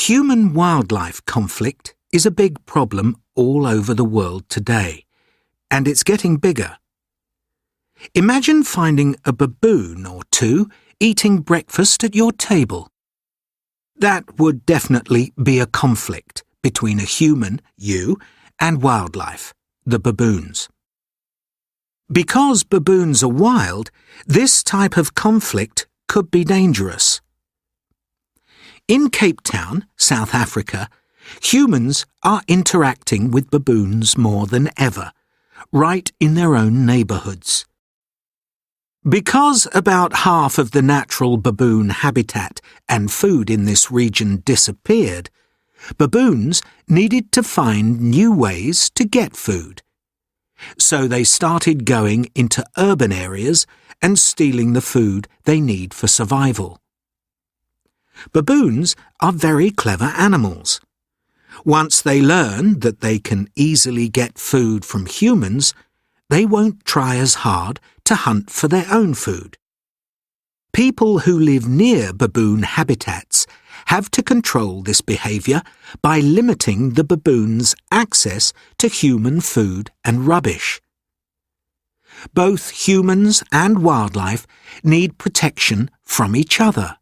Human-wildlife conflict is a big problem all over the world today, and it's getting bigger. Imagine finding a baboon or two eating breakfast at your table. That would definitely be a conflict between a human, you, and wildlife, the baboons. Because baboons are wild, this type of conflict could be dangerous. In Cape Town, South Africa, humans are interacting with baboons more than ever, right in their own neighbourhoods. Because about half of the natural baboon habitat and food in this region disappeared, baboons needed to find new ways to get food. So they started going into urban areas and stealing the food they need for survival. Baboons are very clever animals. Once they learn that they can easily get food from humans, they won't try as hard to hunt for their own food. People who live near baboon habitats have to control this behaviour by limiting the baboons' access to human food and rubbish. Both humans and wildlife need protection from each other.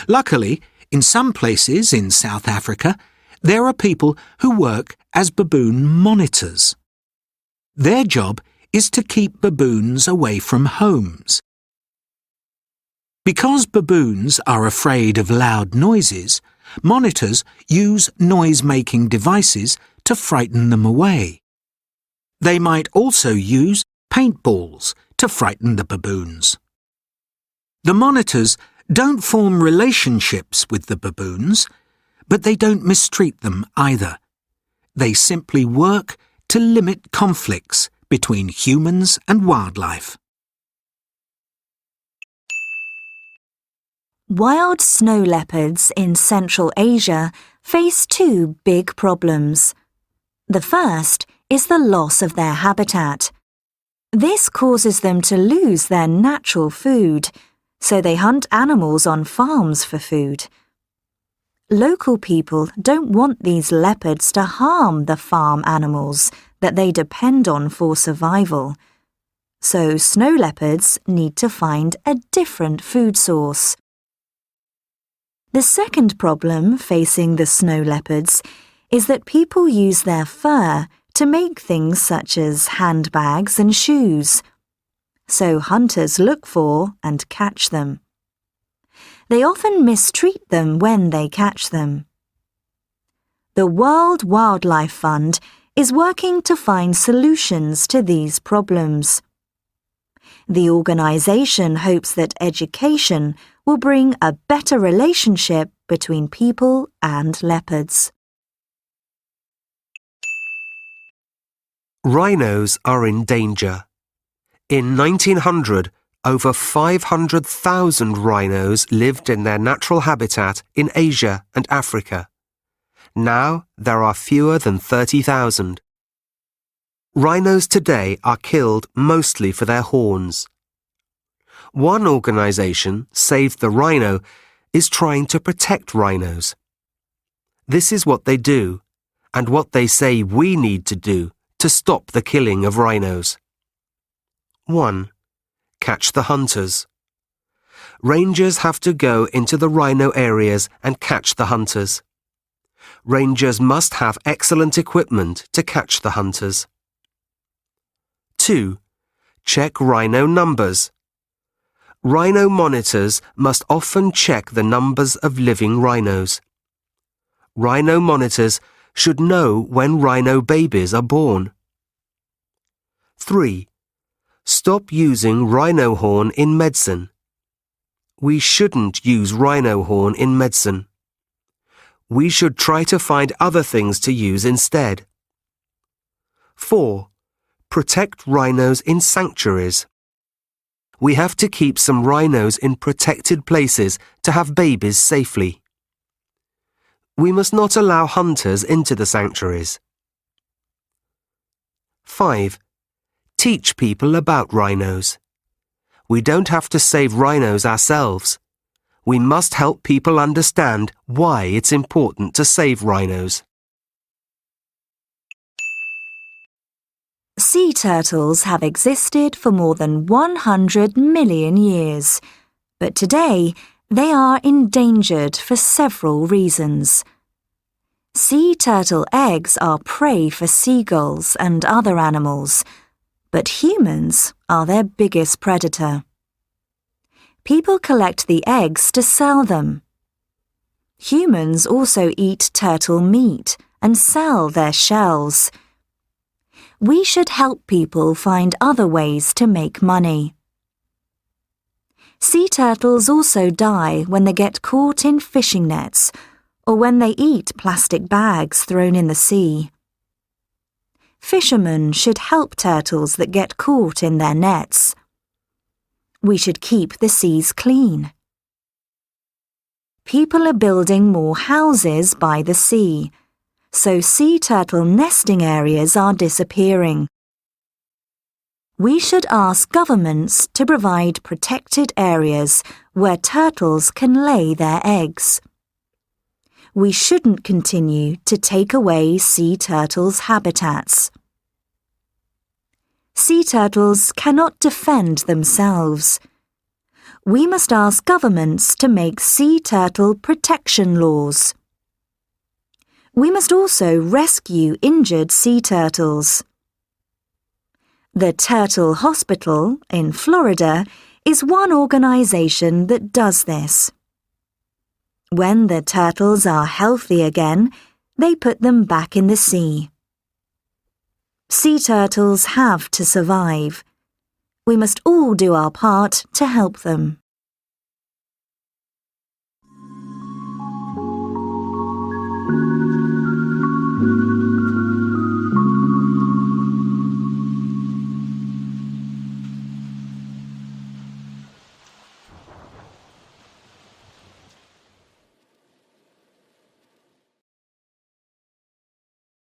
Luckily, in some places in South Africa, there are people who work as baboon monitors. Their job is to keep baboons away from homes. Because baboons are afraid of loud noises, monitors use noise-making devices to frighten them away. They might also use paintballs to frighten the baboons. The monitors don't form relationships with the baboons, but they don't mistreat them either. They simply work to limit conflicts between humans and wildlife. Wild snow leopards in Central Asia face two big problems. The first is the loss of their habitat. This causes them to lose their natural food, so they hunt animals on farms for food. Local people don't want these leopards to harm the farm animals that they depend on for survival. So snow leopards need to find a different food source. The second problem facing the snow leopards is that people use their fur to make things such as handbags and shoes. So hunters look for and catch them. They often mistreat them when they catch them. The World Wildlife Fund is working to find solutions to these problems. The organisation hopes that education will bring a better relationship between people and leopards. Rhinos are in danger. In 1900, over 500,000 rhinos lived in their natural habitat in Asia and Africa. Now there are fewer than 30,000. Rhinos today are killed mostly for their horns. One organisation, Save the Rhino, is trying to protect rhinos. This is what they do, and what they say we need to do to stop the killing of rhinos. 1. Catch the hunters. Rangers have to go into the rhino areas and catch the hunters. Rangers must have excellent equipment to catch the hunters. 2. Check rhino numbers. Rhino monitors must often check the numbers of living rhinos. Rhino monitors should know when rhino babies are born. 3. Stop using rhino horn in medicine. We shouldn't use rhino horn in medicine. We should try to find other things to use instead. 4. Protect rhinos in sanctuaries. We have to keep some rhinos in protected places to have babies safely. We must not allow hunters into the sanctuaries. 5. Teach people about rhinos. We don't have to save rhinos ourselves. We must help people understand why it's important to save rhinos. Sea turtles have existed for more than 100 million years, but today they are endangered for several reasons. Sea turtle eggs are prey for seagulls and other animals, but humans are their biggest predator. People collect the eggs to sell them. Humans also eat turtle meat and sell their shells. We should help people find other ways to make money. Sea turtles also die when they get caught in fishing nets or when they eat plastic bags thrown in the sea. Fishermen should help turtles that get caught in their nets. We should keep the seas clean. People are building more houses by the sea, so sea turtle nesting areas are disappearing. We should ask governments to provide protected areas where turtles can lay their eggs. We shouldn't continue to take away sea turtles' habitats. Sea turtles cannot defend themselves. We must ask governments to make sea turtle protection laws. We must also rescue injured sea turtles. The Turtle Hospital in Florida is one organization that does this. When the turtles are healthy again, they put them back in the sea. Sea turtles have to survive. We must all do our part to help them.